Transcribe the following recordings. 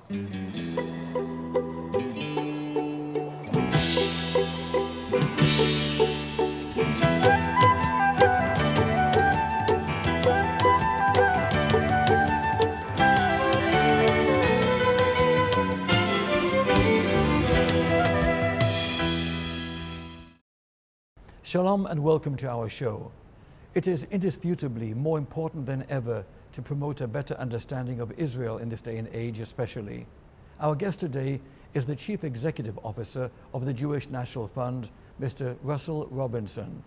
Shalom and welcome to our show. It is indisputably more important than ever to promote a better understanding of Israel in this day and age especially. Our guest today is the Chief Executive Officer of the Jewish National Fund, Mr. Russell Robinson,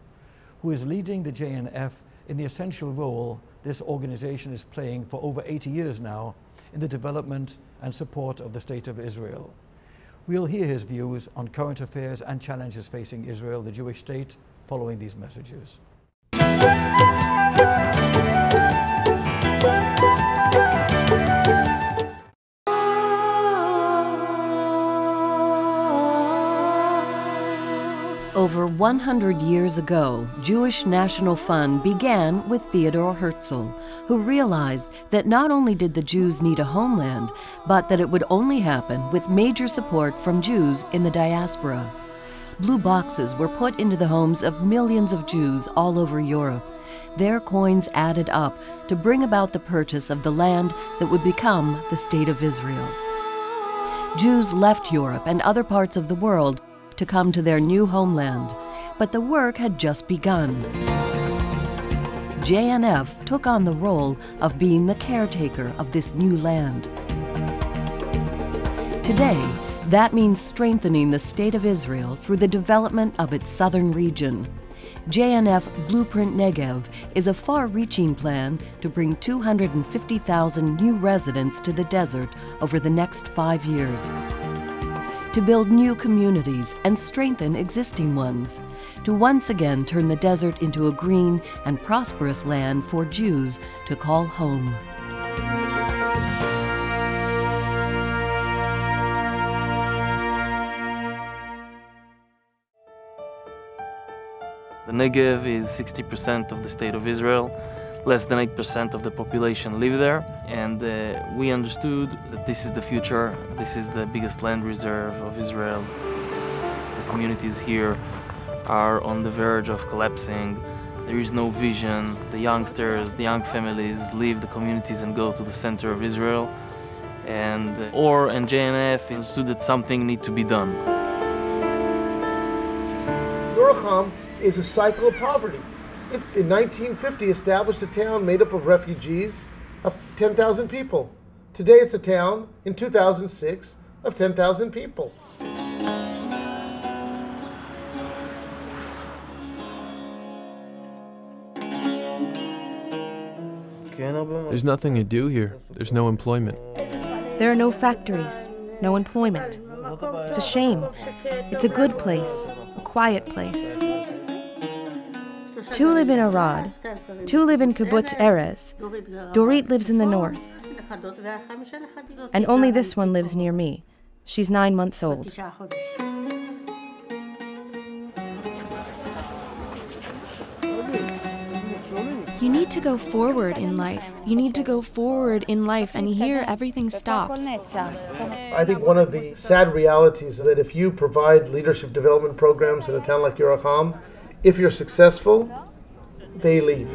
who is leading the JNF in the essential role this organization is playing for over 80 years now in the development and support of the State of Israel. We'll hear his views on current affairs and challenges facing Israel, the Jewish state, following these messages. Over 100 years ago, Jewish National Fund began with Theodor Herzl, who realized that not only did the Jews need a homeland, but that it would only happen with major support from Jews in the diaspora. Blue boxes were put into the homes of millions of Jews all over Europe. Their coins added up to bring about the purchase of the land that would become the State of Israel. Jews left Europe and other parts of the world to come to their new homeland, but the work had just begun. JNF took on the role of being the caretaker of this new land. Today, that means strengthening the State of Israel through the development of its southern region. JNF Blueprint NEGEV is a far-reaching plan to bring 250,000 new residents to the desert over the next 5 years, to build new communities and strengthen existing ones, to once again turn the desert into a green and prosperous land for Jews to call home. The Negev is 60% of the State of Israel. Less than 8% of the population live there, and we understood that this is the future. This is the biggest land reserve of Israel. The communities here are on the verge of collapsing. There is no vision. The youngsters, the young families leave the communities and go to the center of Israel. And OFIR and JNF understood that something needs to be done. Yoracham is a cycle of poverty. It, in 1950, established a town made up of refugees of 10,000 people. Today it's a town, in 2006, of 10,000 people. There's nothing to do here. There's no employment. There are no factories, no employment. It's a shame. It's a good place, a quiet place. 2 live in Arad, 2 live in Kibbutz Erez. Dorit lives in the north. And only this one lives near me. She's 9 months old. You need to go forward in life. You need to go forward in life, and here everything stops. I think one of the sad realities is that if you provide leadership development programs in a town like Yoracham, if you're successful, they leave.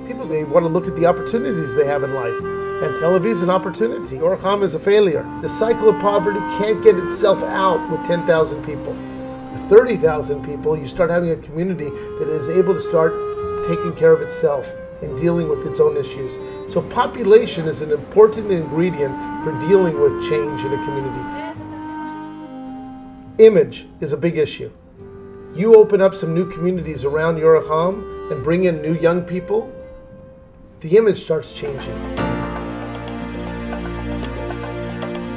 People, they want to look at the opportunities they have in life. And Tel Aviv's an opportunity. Yoracham is a failure. The cycle of poverty can't get itself out with 10,000 people. With 30,000 people, you start having a community that is able to start taking care of itself and dealing with its own issues. So population is an important ingredient for dealing with change in a community. Image is a big issue. You open up some new communities around Yoracham and bring in new young people, the image starts changing.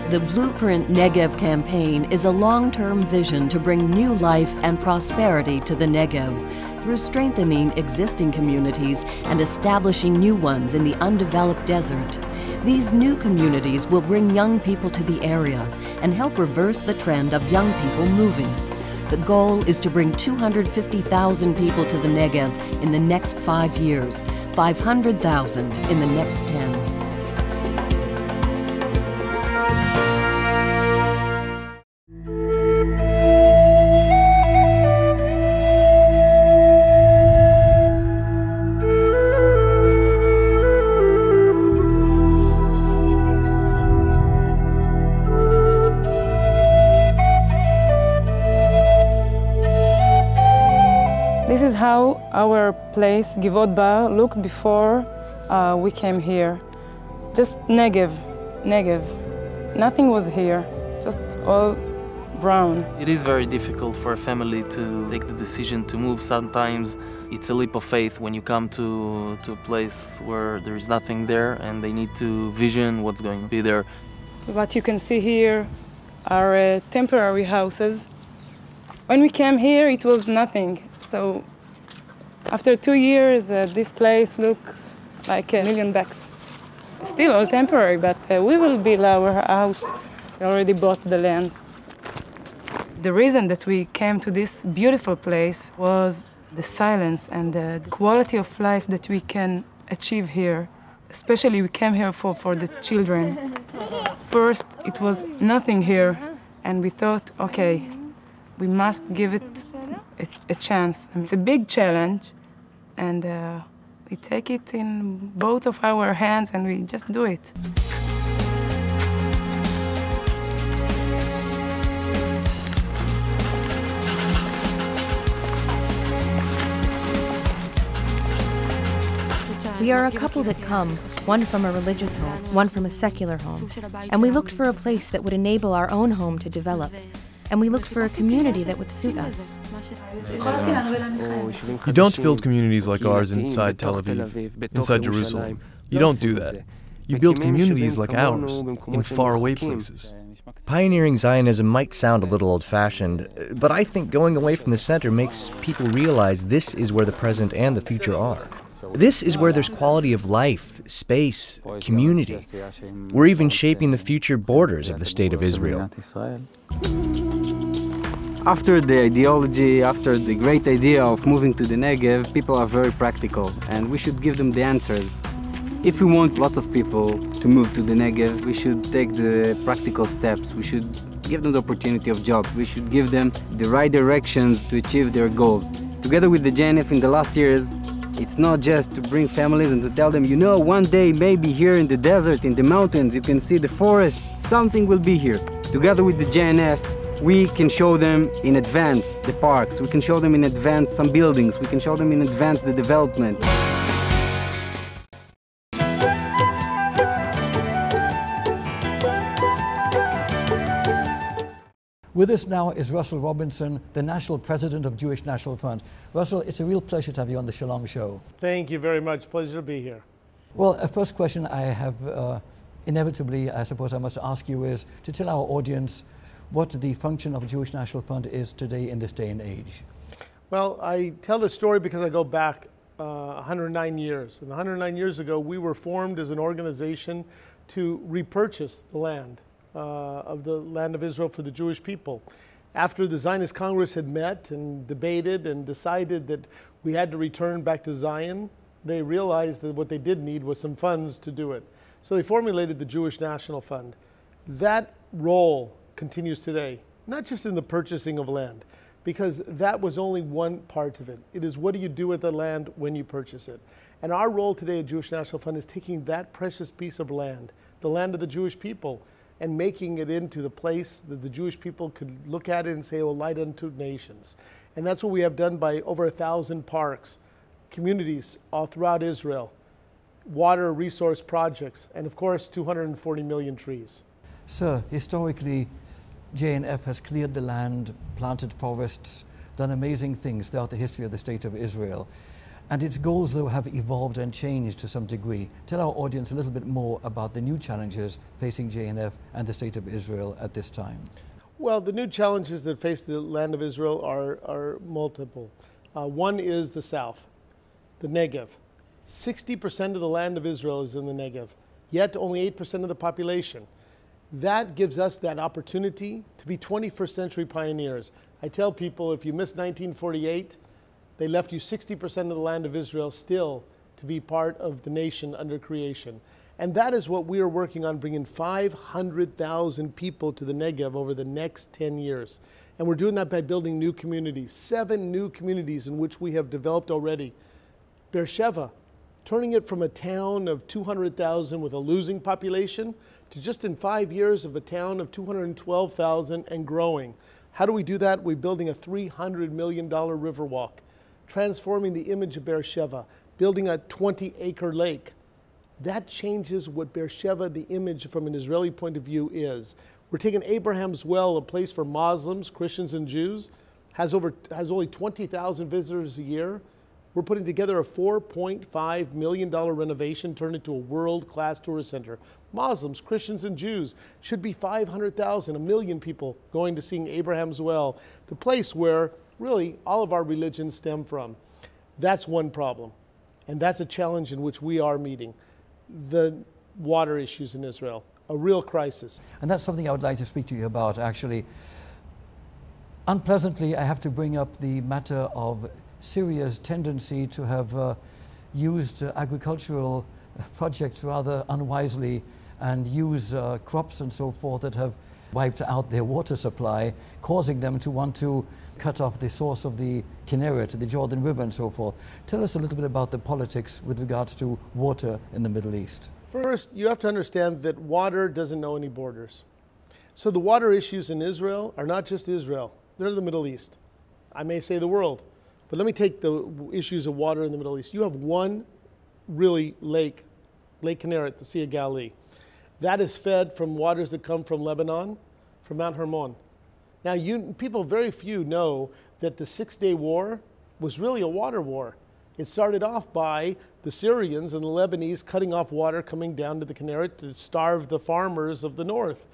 The Blueprint Negev campaign is a long-term vision to bring new life and prosperity to the Negev through strengthening existing communities and establishing new ones in the undeveloped desert. These new communities will bring young people to the area and help reverse the trend of young people moving. The goal is to bring 250,000 people to the Negev in the next 5 years, 500,000 in the next 10. how our place, Givot Bar, looked before we came here. Just Negev. Nothing was here, just all brown. It is very difficult for a family to take the decision to move. Sometimes it's a leap of faith when you come to a place where there is nothing there and they need to vision what's going to be there. What you can see here are temporary houses. When we came here, it was nothing. So after 2 years, this place looks like $1 million. Still all temporary, but we will build our house. We already bought the land. The reason that we came to this beautiful place was the silence and the quality of life that we can achieve here. Especially we came here for the children. First, it was nothing here, and we thought, okay, we must give it a chance. It's a big challenge, and we take it in both of our hands and we just do it. We are a couple that come, one from a religious home, one from a secular home, and we looked for a place that would enable our own home to develop, and we looked for a community that would suit us. You don't build communities like ours inside Tel Aviv, inside Jerusalem. You don't do that. You build communities like ours in faraway places. Pioneering Zionism might sound a little old-fashioned, but I think going away from the center makes people realize this is where the present and the future are. This is where there's quality of life, space, community. We're even shaping the future borders of the State of Israel. After the ideology, after the great idea of moving to the Negev, people are very practical, and we should give them the answers. If we want lots of people to move to the Negev, we should take the practical steps. We should give them the opportunity of jobs. We should give them the right directions to achieve their goals. Together with the JNF in the last years, it's not just to bring families and to tell them, you know, one day maybe here in the desert, in the mountains, you can see the forest, something will be here. Together with the JNF, we can show them in advance the parks, we can show them in advance some buildings, we can show them in advance the development. With us now is Russell Robinson, the National President of Jewish National Fund. Russell, it's a real pleasure to have you on the Shalom Show. Thank you very much. Pleasure to be here. Well, a first question I have, inevitably, I suppose I must ask you, is to tell our audience what the function of Jewish National Fund is today in this day and age. Well, I tell the story because I go back 109 years. And 109 years ago, we were formed as an organization to repurchase the land. Of the land of Israel for the Jewish people. After the Zionist Congress had met and debated and decided that we had to return back to Zion, they realized that what they did need was some funds to do it. So they formulated the Jewish National Fund. That role continues today, not just in the purchasing of land, because that was only one part of it. It is what do you do with the land when you purchase it. And our role today at Jewish National Fund is taking that precious piece of land, the land of the Jewish people, and making it into the place that the Jewish people could look at it and say, oh, light unto nations. And that's what we have done by over 1,000 parks, communities all throughout Israel, water resource projects, and of course, 240 million trees. Sir, historically, JNF has cleared the land, planted forests, done amazing things throughout the history of the State of Israel. And its goals, though, have evolved and changed to some degree. Tell our audience a little bit more about the new challenges facing JNF and the State of Israel at this time. Well, the new challenges that face the land of Israel are multiple. One is the south, the Negev. 60% of the land of Israel is in the Negev, yet only 8% of the population. That gives us that opportunity to be 21st century pioneers. I tell people, if you missed 1948, they left you 60% of the land of Israel still to be part of the nation under creation. And that is what we are working on, bringing 500,000 people to the Negev over the next 10 years. And we're doing that by building new communities, 7 new communities in which we have developed already. Beersheva, turning it from a town of 200,000 with a losing population to just in 5 years of a town of 212,000 and growing. How do we do that? We're building a $300 million river walk. transforming the image of Beersheba, building a 20-acre lake. That changes what Beersheba, the image from an Israeli point of view, is. We're taking Abraham's Well, a place for Muslims, Christians, and Jews, has only 20,000 visitors a year. We're putting together a $4.5 million renovation, turned into a world-class tourist center. Muslims, Christians, and Jews should be 500,000, 1 million people going to seeing Abraham's Well, the place where really all of our religions stem from. That's one problem, and that's a challenge in which we are meeting. The water issues in Israel, a real crisis. And that's something I would like to speak to you about, actually. Unpleasantly, I have to bring up the matter of Syria's tendency to have used agricultural projects rather unwisely and use crops and so forth that have wiped out their water supply, causing them to want to cut off the source of the Kinneret, the Jordan River and so forth. Tell us a little bit about the politics with regards to water in the Middle East. First, you have to understand that water doesn't know any borders. So the water issues in Israel are not just Israel, they're the Middle East. I may say the world, but let me take the issues of water in the Middle East. You have one really lake, Lake Kinneret, the Sea of Galilee. That is fed from waters that come from Lebanon, from Mount Hermon. Now, people, very few know that the Six-Day War was really a water war. It started off by the Syrians and the Lebanese cutting off water coming down to the Kinneret to starve the farmers of the north.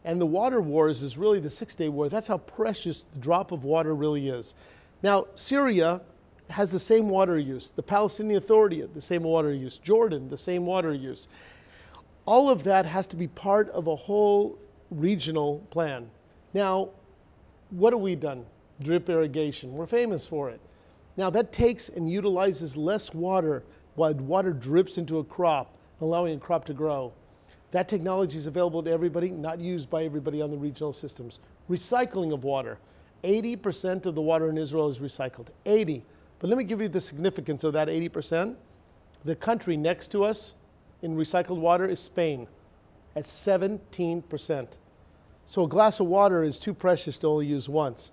And the water wars is really the Six-Day War. That's how precious the drop of water really is. Now, Syria has the same water use. The Palestinian Authority, the same water use. Jordan, the same water use. All of that has to be part of a whole regional plan. Now, what have we done? Drip irrigation. We're famous for it. Now, that takes and utilizes less water while water drips into a crop, allowing a crop to grow. That technology is available to everybody, not used by everybody on the regional systems. Recycling of water. 80% of the water in Israel is recycled. 80. But let me give you the significance of that 80%. The country next to us in recycled water is Spain at 17%. So a glass of water is too precious to only use once.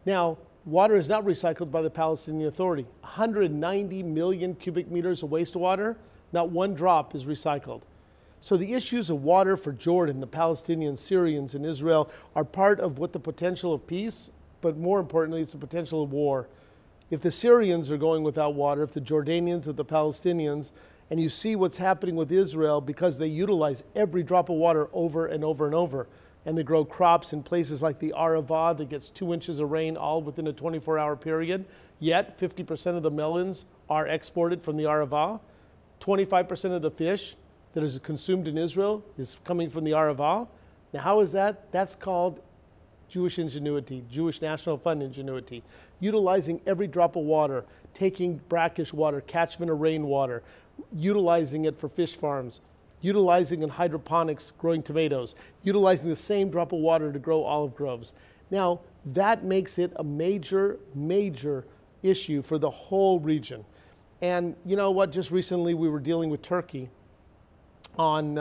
Now, water is not recycled by the Palestinian Authority. 190 million cubic meters of wastewater, not one drop is recycled. So the issues of water for Jordan, the Palestinians, Syrians, and Israel are part of what the potential of peace, but more importantly, it's the potential of war. If the Syrians are going without water, if the Jordanians, if the Palestinians, and you see what's happening with Israel because they utilize every drop of water over and over and over, and they grow crops in places like the Arava that gets 2 inches of rain all within a 24-hour period, yet 50% of the melons are exported from the Arava. 25% of the fish that is consumed in Israel is coming from the Arava. Now, how is that? That's called Jewish ingenuity, Jewish National Fund ingenuity, utilizing every drop of water, taking brackish water, catchment of rainwater, utilizing it for fish farms, utilizing in hydroponics growing tomatoes, utilizing the same drop of water to grow olive groves. Now, that makes it a major, major issue for the whole region. And you know what? Just recently we were dealing with Turkey on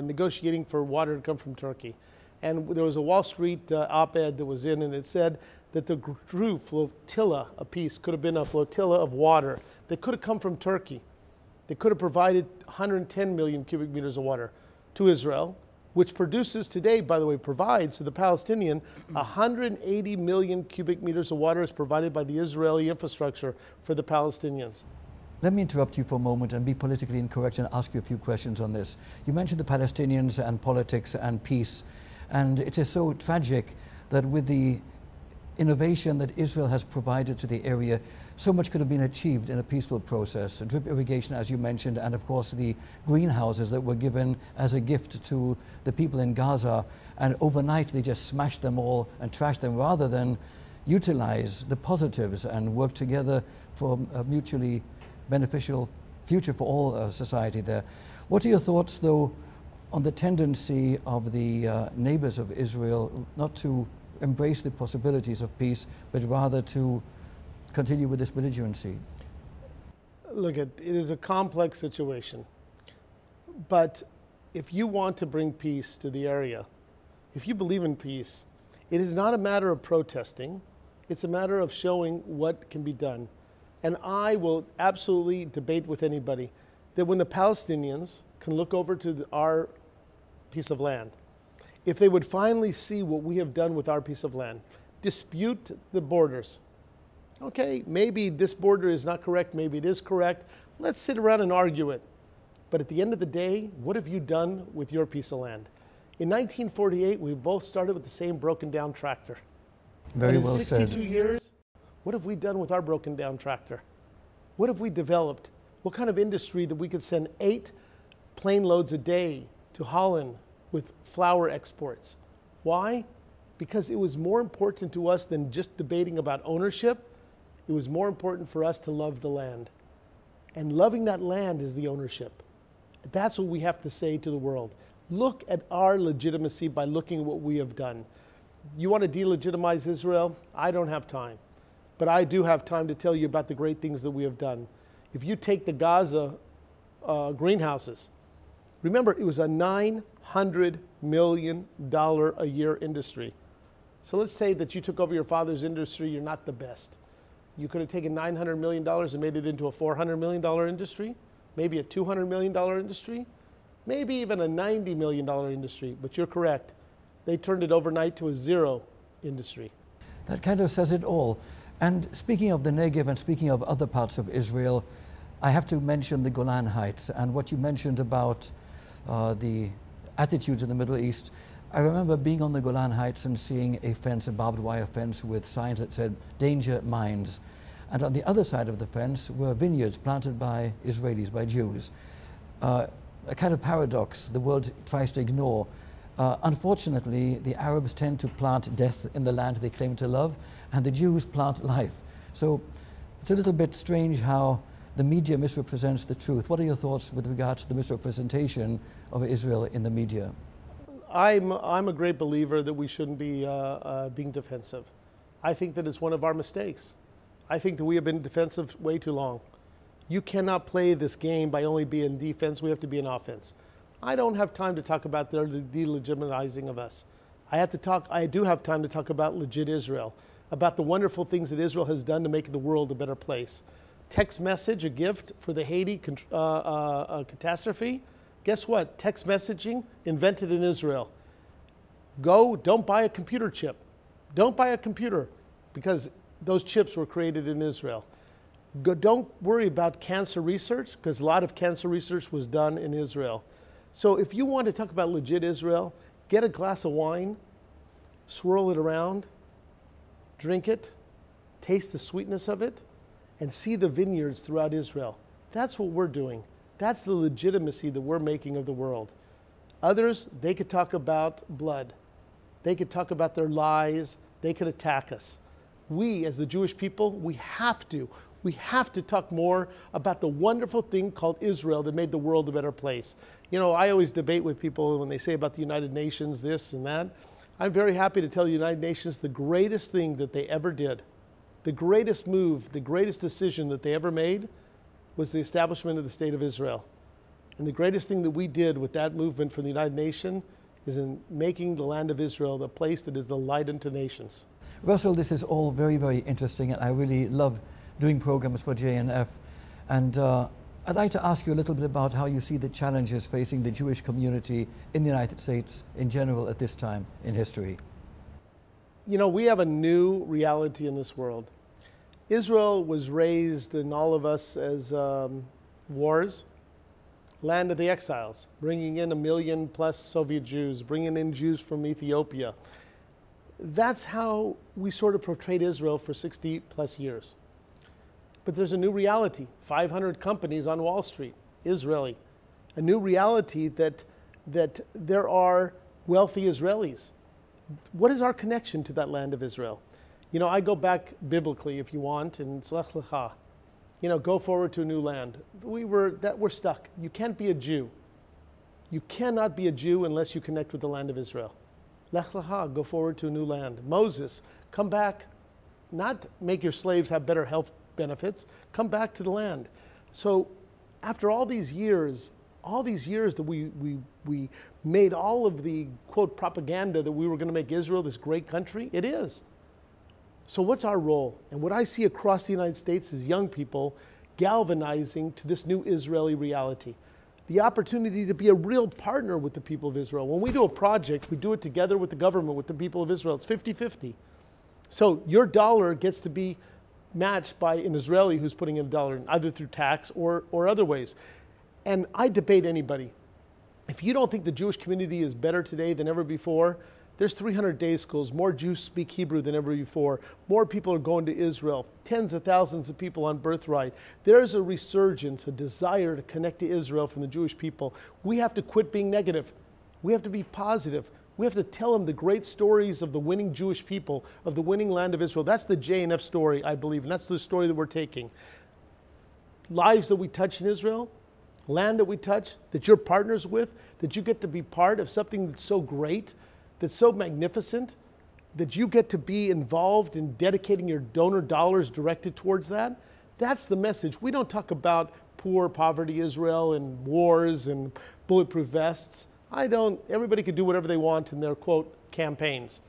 negotiating for water to come from Turkey. And there was a Wall Street op-ed that was in, and it said that the true flotilla, a piece, could have been a flotilla of water that could have come from Turkey. They could have provided 110 million cubic meters of water to Israel, which produces today, by the way, provides to the Palestinian 180 million cubic meters of water is provided by the Israeli infrastructure for the Palestinians. Let me interrupt you for a moment and be politically incorrect and ask you a few questions on this. You mentioned the Palestinians and politics and peace, and it is so tragic that with the innovation that Israel has provided to the area, so much could have been achieved in a peaceful process. Drip irrigation, as you mentioned, and of course the greenhouses that were given as a gift to the people in Gaza, and overnight they just smashed them all and trashed them rather than utilize the positives and work together for a mutually beneficial future for all society there. What are your thoughts, though, on the tendency of the neighbors of Israel not to embrace the possibilities of peace, but rather to continue with this belligerency? Look, it is a complex situation. But if you want to bring peace to the area, if you believe in peace, it is not a matter of protesting. It's a matter of showing what can be done. And I will absolutely debate with anybody that when the Palestinians can look over to our piece of land, if they would finally see what we have done with our piece of land, dispute the borders. Okay, maybe this border is not correct, maybe it is correct. Let's sit around and argue it. But at the end of the day, what have you done with your piece of land? In 1948, we both started with the same broken down tractor. Very well said. In 62 said. years, what have we done with our broken down tractor? What have we developed? What kind of industry that we could send 8 plane loads a day to Holland with flour exports? Why? Because it was more important to us than just debating about ownership. It was more important for us to love the land. And loving that land is the ownership. That's what we have to say to the world. Look at our legitimacy by looking at what we have done. You want to delegitimize Israel? I don't have time. But I do have time to tell you about the great things that we have done. If you take the Gaza greenhouses, remember it was a $900 million a year industry. So let's say that you took over your father's industry, you're not the best. You could have taken $900 million and made it into a $400 million industry, maybe a $200 million industry, maybe even a $90 million industry, but you're correct. They turned it overnight to a zero industry. That kind of says it all. And speaking of the Negev and speaking of other parts of Israel, I have to mention the Golan Heights and what you mentioned about the attitudes in the Middle East. I remember being on the Golan Heights and seeing a fence, a barbed wire fence with signs that said, "Danger Mines." And on the other side of the fence were vineyards planted by Israelis, by Jews. A kind of paradox the world tries to ignore. Unfortunately, the Arabs tend to plant death in the land they claim to love, and the Jews plant life. So it's a little bit strange how the media misrepresents the truth. What are your thoughts with regard to the misrepresentation of Israel in the media? I'm a great believer that we shouldn't be being defensive. I think that it's one of our mistakes. I think that we have been defensive way too long. You cannot play this game by only being defense. We have to be in offense. I don't have time to talk about their delegitimizing of us. I do have time to talk about legit Israel, about the wonderful things that Israel has done to make the world a better place. Text message, a gift for the Haiti catastrophe. Guess what? Text messaging invented in Israel. Don't buy a computer chip. Don't buy a computer because those chips were created in Israel. Don't worry about cancer research because a lot of cancer research was done in Israel. So if you want to talk about legit Israel, get a glass of wine, swirl it around, drink it, taste the sweetness of it, and see the vineyards throughout Israel. That's what we're doing. That's the legitimacy that we're making of the world. Others, they could talk about blood. They could talk about their lies. They could attack us. We, as the Jewish people, we have to talk more about the wonderful thing called Israel that made the world a better place. You know, I always debate with people when they say about the United Nations, this and that. I'm very happy to tell the United Nations the greatest thing that they ever did, the greatest move, the greatest decision that they ever made was the establishment of the State of Israel. And the greatest thing that we did with that movement for the United Nations is in making the land of Israel the place that is the light unto nations. Russell, this is all very, very interesting, and I really love doing programs for JNF. And I'd like to ask you a little bit about how you see the challenges facing the Jewish community in the United States in general at this time in history. You know, we have a new reality in this world. Israel was raised in all of us as wars, land of the exiles, bringing in 1 million plus Soviet Jews, bringing in Jews from Ethiopia. That's how we sort of portrayed Israel for 60 plus years. But there's a new reality, 500 companies on Wall Street, Israeli. A new reality that there are wealthy Israelis. What is our connection to that land of Israel? You know, I go back biblically, if you want, and Tzlech Lecha. You know, go forward to a new land. We're stuck. You can't be a Jew. You cannot be a Jew unless you connect with the land of Israel. Lech Lecha, go forward to a new land. Moses, come back, not make your slaves have better health benefits, come back to the land. So after all these years that we made all of the, quote, propaganda that we were going to make Israel this great country, it is. So what's our role? And what I see across the United States is young people galvanizing to this new Israeli reality. The opportunity to be a real partner with the people of Israel. When we do a project, we do it together with the government, with the people of Israel. It's 50-50. So your dollar gets to be matched by an Israeli who's putting in a dollar, either through tax or other ways. And I debate anybody. If you don't think the Jewish community is better today than ever before, there's 300 day schools, more Jews speak Hebrew than ever before, more people are going to Israel, tens of thousands of people on birthright. There's a resurgence, a desire to connect to Israel from the Jewish people. We have to quit being negative. We have to be positive. We have to tell them the great stories of the winning Jewish people, of the winning land of Israel. That's the JNF story, I believe, and that's the story that we're taking. Lives that we touch in Israel, land that we touch, that you're partners with, that you get to be part of something that's so great, that's so magnificent, that you get to be involved in dedicating your donor dollars directed towards that. That's the message. We don't talk about poor, poverty Israel and wars and bulletproof vests. Everybody can do whatever they want in their, quote, campaigns.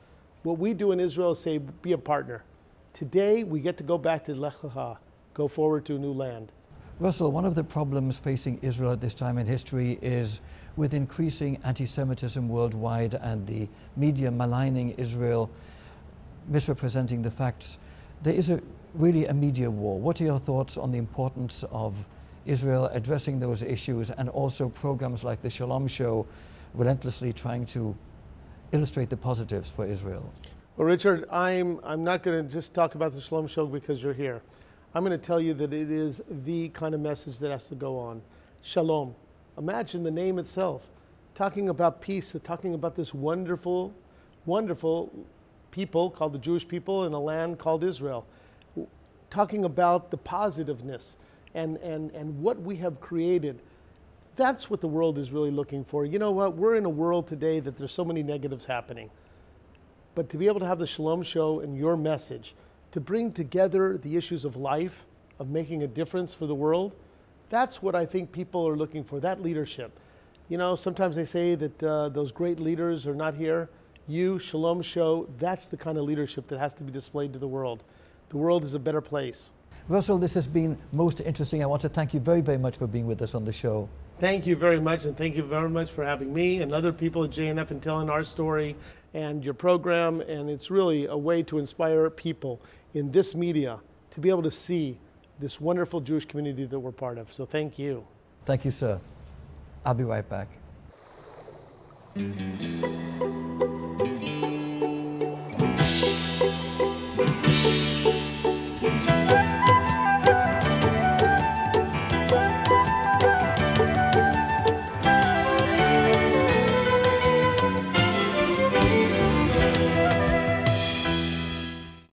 What we do in Israel is say, be a partner. Today, we get to go back to Lech Lecha, go forward to a new land. Russell, one of the problems facing Israel at this time in history is with increasing anti-Semitism worldwide and the media maligning Israel, misrepresenting the facts. There is really a media war. What are your thoughts on the importance of Israel addressing those issues, and also programs like the Shalom Show relentlessly trying to illustrate the positives for Israel? Well, Richard, I'm not going to just talk about the Shalom Show because you're here. I'm going to tell you that it is the kind of message that has to go on. Shalom. Imagine the name itself. Talking about peace, talking about this wonderful, wonderful people called the Jewish people in a land called Israel. Talking about the positiveness and what we have created. That's what the world is really looking for. You know what? We're in a world today that there's so many negatives happening. But to be able to have the Shalom Show and your message, to bring together the issues of life, of making a difference for the world, that's what I think people are looking for, that leadership. You know, sometimes they say that those great leaders are not here. You, Shalom Show, that's the kind of leadership that has to be displayed to the world. The world is a better place. Russell, this has been most interesting. I want to thank you very, very much for being with us on the show. Thank you very much, and thank you very much for having me and other people at JNF and telling our story and your program. And it's really a way to inspire people in this media to be able to see this wonderful Jewish community that we're part of. So thank you. Thank you, sir. I'll be right back.